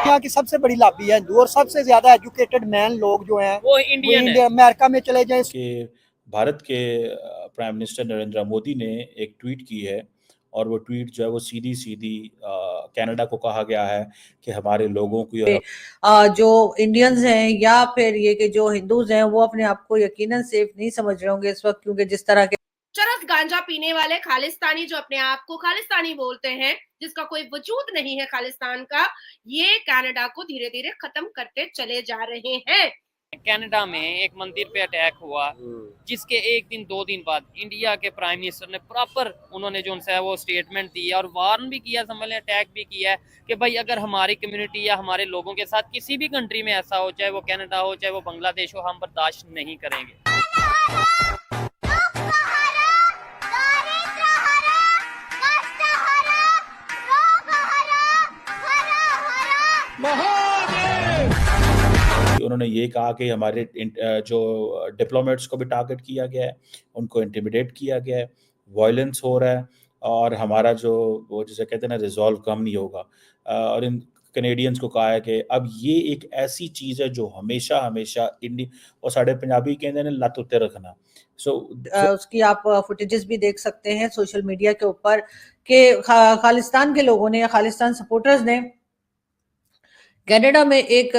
यहाँ की सबसे बड़ी लॉबी है हिंदू, और सबसे ज्यादा एजुकेटेड मैन लोग जो हैं वो इंडियन है। अमेरिका में चले जाए। कि भारत के प्राइम मिनिस्टर नरेंद्र मोदी ने एक ट्वीट की है, और वो ट्वीट जो है वो सीधी सीधी कनाडा को कहा गया है कि हमारे लोगों को जो इंडियंस हैं या फिर ये कि जो हिंदूज हैं वो अपने आप को यकीनन सेफ नहीं समझ रहे होंगे इस वक्त, क्योंकि जिस तरह के चरस गांजा पीने वाले खालिस्तानी जो अपने आप को खालिस्तानी बोलते हैं, जिसका कोई वजूद नहीं है खालिस्तान का, ये कनाडा को धीरे धीरे खत्म करते चले जा रहे हैं। कनाडा में एक मंदिर पे अटैक हुआ, जिसके एक दिन 2 दिन बाद इंडिया के प्राइम मिनिस्टर ने प्रॉपर उन्होंने जो उनसे वो स्टेटमेंट दी और वार्न भी किया, समझ लें अटैक भी किया है कि भाई अगर हमारी कम्युनिटी या हमारे लोगों के साथ किसी भी कंट्री में ऐसा हो, चाहे वो कनाडा हो चाहे वो बांग्लादेश हो, हम बर्दाश्त नहीं करेंगे। उन्होंने ये कहा कि हमारे जो डिप्लोमेट्स को भी टारगेट किया गया है, उनको इंटिमिडेट किया गया है, वायलेंस हो रहा है, और हमारा जो वो जिसे कहते हैं ना रिजॉल्व कम नहीं होगा। और इन कैनेडियंस को कहा है कि अब ये एक ऐसी चीज़ है जो हमेशा हमेशा और साढ़े पंजाबी कहते हैं लत उत्ते रखना। उसकी आप फुटेजेस भी देख सकते हैं सोशल मीडिया के ऊपर कि खालिस्तान के लोगों ने, खालिस्तान सपोर्टर्स ने कनाडा में एक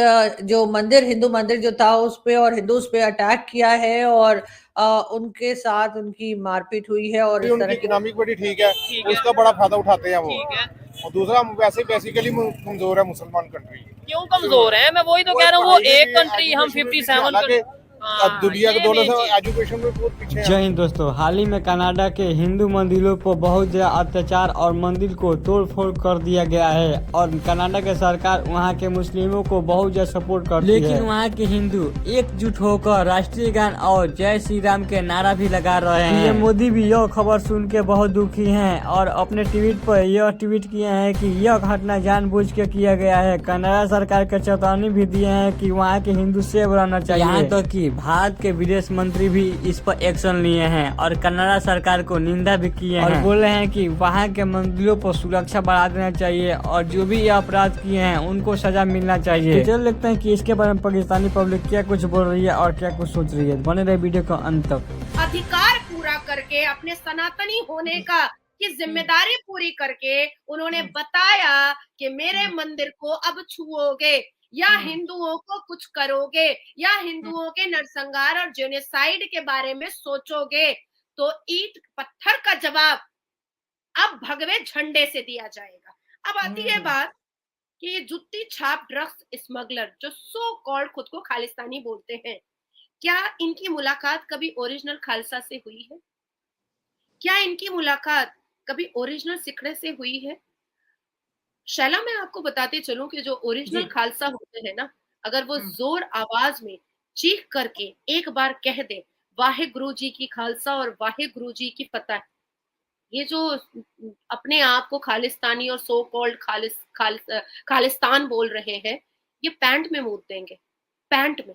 जो मंदिर, हिंदू मंदिर जो था उस पे और हिंदूज पे अटैक किया है, और उनके साथ उनकी मारपीट हुई है। और उनकी इकोनॉमिक बड़ी ठीक है, उसका बड़ा फायदा उठाते हैं वो। और दूसरा वैसे बेसिकली कमजोर है मुसलमान कंट्री। क्यों कमजोर है? मैं वही तो कह रहा हूँ, वो एक कंट्री, हम 57 दुनिया के दोनों से एजुकेशन में बहुत पीछे हैं। जय हिंद दोस्तों, हाल ही में कनाडा के हिंदू मंदिरों पर बहुत ज्यादा अत्याचार और मंदिर को तोड़ फोड़ कर दिया गया है, और कनाडा के सरकार वहां के मुस्लिमों को बहुत ज्यादा सपोर्ट करती है। लेकिन वहां के हिंदू एकजुट होकर राष्ट्रीय गान और जय श्री राम के नारा भी लगा रहे हैं। ये मोदी भी यह खबर सुन के बहुत दुखी हैं और अपने ट्वीट पर यह ट्वीट किए हैं कि यह घटना जानबूझ के किया गया है। कनाडा सरकार के चेतावनी भी दिए हैं कि वहाँ के हिंदू सेफ रहना चाहिए। यहाँ तक कि भारत के विदेश मंत्री भी इस पर एक्शन लिए हैं और कनाडा सरकार को निंदा भी किए हैं और बोले हैं कि वहाँ के मंदिरों पर सुरक्षा बढ़ा देना चाहिए और जो भी ये अपराध किए हैं उनको सजा मिलना चाहिए। चल देखते हैं कि इसके बारे में पाकिस्तानी पब्लिक क्या कुछ बोल रही है और क्या कुछ सोच रही है। बने रहे वीडियो को अंत तक। अधिकार पूरा करके अपने सनातनी होने का की जिम्मेदारी पूरी करके उन्होंने बताया कि मेरे मंदिर को अब छुओगे या हिंदुओं को कुछ करोगे या हिंदुओं के नरसंहार और जेनोसाइड के बारे में सोचोगे तो ईंट पत्थर का जवाब अब भगवे झंडे से दिया जाएगा। अब आती है बात कि ये जुत्ती छाप ड्रग्स स्मगलर जो सो कॉल्ड खुद को खालिस्तानी बोलते हैं, क्या इनकी मुलाकात कभी ओरिजिनल खालसा से हुई है? क्या इनकी मुलाकात कभी ओरिजिनल सिखड़े से हुई है? शैला, मैं आपको बताते चलूं कि जो ओरिजिनल खालसा होते हैं ना, अगर वो जोर आवाज में चीख करके एक बार कह दे वाहे गुरु जी की खालसा और वाहे गुरु जी की फतह, ये जो अपने आप को खालिस्तानी और सो कॉल्ड खालिस्तान बोल रहे हैं, ये पैंट में मूत देंगे, पैंट में।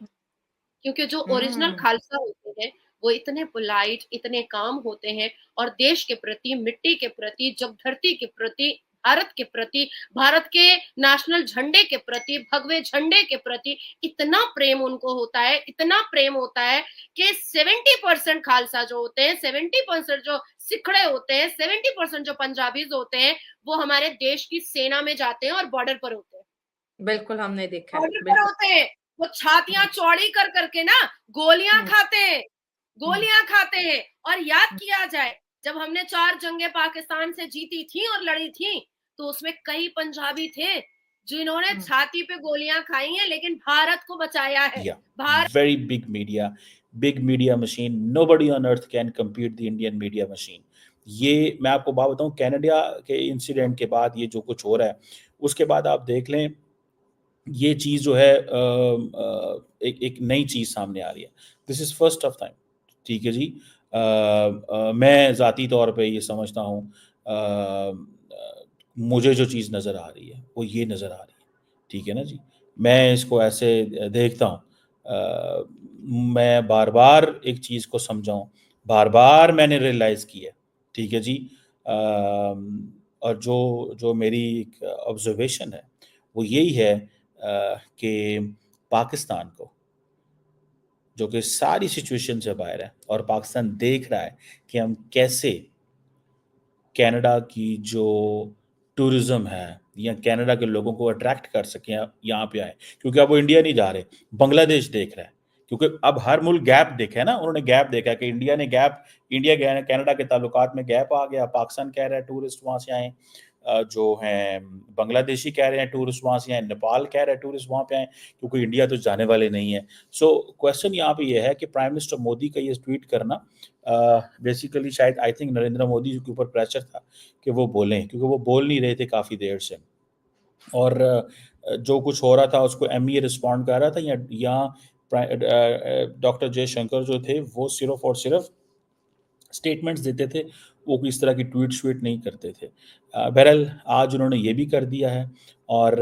क्योंकि जो ओरिजिनल खालसा होते हैं वो इतने पोलाइट, इतने काम होते हैं और देश के प्रति, मिट्टी के प्रति, जब धरती के प्रति, भारत के प्रति, भारत के नेशनल झंडे के प्रति, भगवे झंडे के प्रति इतना प्रेम उनको होता है, इतना प्रेम होता है कि 70% खालसा जो होते हैं, 70% जो सिखड़े होते हैं, 70% जो पंजाबीज होते हैं, वो हमारे देश की सेना में जाते हैं और बॉर्डर पर होते हैं। बिल्कुल, हमने देखा है, बॉर्डर पर होते हैं, वो छातियां चौड़ी कर करके ना गोलियां खाते हैं। और याद किया जाए, जब हमने 4 जंगें पाकिस्तान से जीती थी और लड़ी थी, तो उसमें कई पंजाबी थे जिन्होंने छाती पे गोलियां खाई हैं, लेकिन भारत को बचाया है। Very big media machine. Nobody on earth can compete the Indian media machine. ये मैं आपको बात बताऊं, कनाडा के इंसिडेंट के बाद ये जो कुछ हो रहा है, उसके बाद आप देख लें, ये चीज़ जो है एक नई चीज़ सामने आ रही है। This is first of time, ठीक है जी। मैं ज़ाती तौर पे ये समझता हूँ, मुझे जो चीज़ नज़र आ रही है वो ये नज़र आ रही है, ठीक है ना जी। मैं इसको ऐसे देखता हूँ, मैं बार बार एक चीज़ को समझाऊँ, बार बार मैंने रियलाइज़ किया, ठीक है जी। और जो मेरी एक ऑब्जर्वेशन है वो यही है कि पाकिस्तान को, जो कि सारी सिचुएशन से बाहर है, और पाकिस्तान देख रहा है कि हम कैसे कनाडा की जो टूरिज्म है या कनाडा के लोगों को अट्रैक्ट कर सकें यहाँ पे आए, क्योंकि अब वो इंडिया नहीं जा रहे, बांग्लादेश देख रहा है, क्योंकि अब हर मुल्क गैप देखा है ना, उन्होंने गैप देखा कि इंडिया कनाडा के ताल्लुकात में गैप आ गया। पाकिस्तान कह रहा है टूरिस्ट वहाँ से आए, जो हैं बांग्लादेशी कह रहे हैं टूरिस्ट वहाँ से आए, नेपाल कह रहा है टूरिस्ट वहाँ पे आए, क्योंकि इंडिया तो जाने वाले नहीं है। सो क्वेश्चन यहाँ पे ये है कि प्राइम मिनिस्टर मोदी का ये ट्वीट करना बेसिकली शायद आई थिंक नरेंद्र मोदी के ऊपर प्रेशर था कि वो बोलें, क्योंकि वो बोल नहीं रहे थे काफ़ी देर से, और जो कुछ हो रहा था उसको एमईए रिस्पॉन्ड कर रहा था, या डॉक्टर जयशंकर जो थे वो सिर्फ और सिर्फ स्टेटमेंट्स देते थे, वो इस तरह की ट्वीट श्वीट नहीं करते थे। बहरहाल आज उन्होंने ये भी कर दिया है, और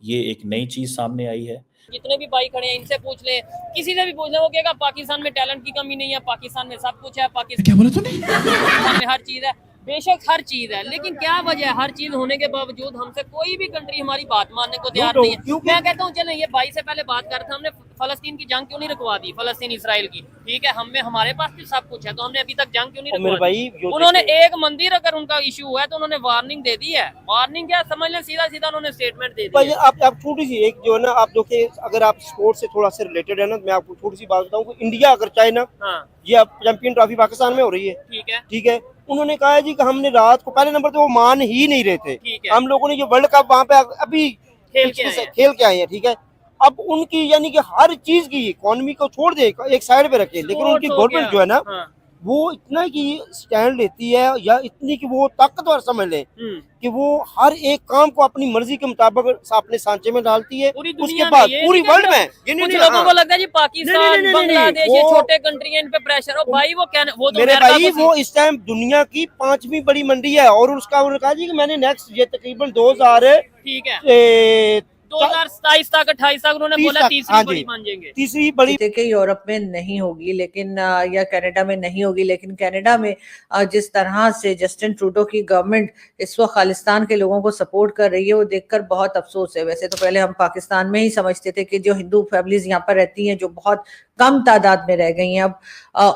ये एक नई चीज़ सामने आई है। जितने भी भाई खड़े हैं इनसे पूछ ले, किसी से भी पूछ ले, वो कहेगा पाकिस्तान में टैलेंट की कमी नहीं है, पाकिस्तान में सब कुछ है, पाकिस्तान में हर चीज़ है। बेशक हर चीज है, लेकिन क्या वजह है हर चीज होने के बावजूद हमसे कोई भी कंट्री हमारी बात मानने को तैयार नहीं है। मैं कहता हूँ चलें, ये भाई से पहले बात कर रहे थे, हमने फलस्तीन की जंग क्यों नहीं रुकवा दी, फलस्तीन इसराइल की, ठीक है, हमारे पास भी सब कुछ है, तो हमने अभी तक जंग क्यों नहीं रुकवा दी? उन्होंने एक मंदिर अगर उनका इशू हुआ है तो उन्होंने वार्निंग दे दी है। वार्निंग क्या समझ लें, सीधा सीधा उन्होंने स्टेटमेंट दे दी है। आप छोटी सी एक जो है ना, आप देखिए अगर आप स्पोर्ट्स से थोड़ा सा रिलेटेड है ना, मैं आपको छोटी सी बात बताऊँ, इंडिया अगर चाहे ना, ये अब चैंपियन ट्रॉफी पाकिस्तान में हो रही है, ठीक है, उन्होंने कहा है जी कि हमने रात को, पहले नंबर तो वो मान ही नहीं रहे थे, हम लोगों ने जो वर्ल्ड कप वहाँ पे अभी खेल के आए हैं, ठीक है, अब उनकी यानी कि हर चीज की इकोनॉमी को छोड़ दे, एक साइड पे रखे, लेकिन उनकी गवर्नमेंट जो है ना, वो इतना की स्टैंड लेती है, या इतनी की वो ताकतवर समझ ले कि वो हर एक काम को अपनी मर्जी के मुताबिक अपने सांचे में डालती है। उसके बाद पूरी वर्ल्ड में कुछ लोगों को लगता है जी पाकिस्तान, बांग्लादेश, ये छोटे कंट्री है, इन पे प्रेशर हो भाई, वो क्या वो तो मेरे भाई वो इस टाइम दुनिया की 5वीं बड़ी मंडी है, और उसका उन्होंने कहा जी कि मैंने नेक्स्ट ये तकरीबन 2027 तक 28 तक उन्होंने बोला तीसरी बड़ी मान जाएंगे। तीसरी बड़ी देखिए यूरोप में नहीं होगी, लेकिन या कनाडा में नहीं होगी, लेकिन कनाडा में जिस तरह से जस्टिन ट्रूडो की गवर्नमेंट इस वक्त खालिस्तान के लोगों को सपोर्ट कर रही है, वो देखकर बहुत अफसोस है। वैसे तो पहले हम पाकिस्तान में ही समझते थे कि जो हिंदू फैमिलीज यहाँ पर रहती हैं, जो बहुत कम तादाद में रह गई हैं, अब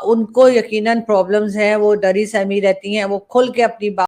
उनको यकीनन प्रॉब्लम्स हैं, वो डरी सहमी रहती हैं, वो खुल के अपनी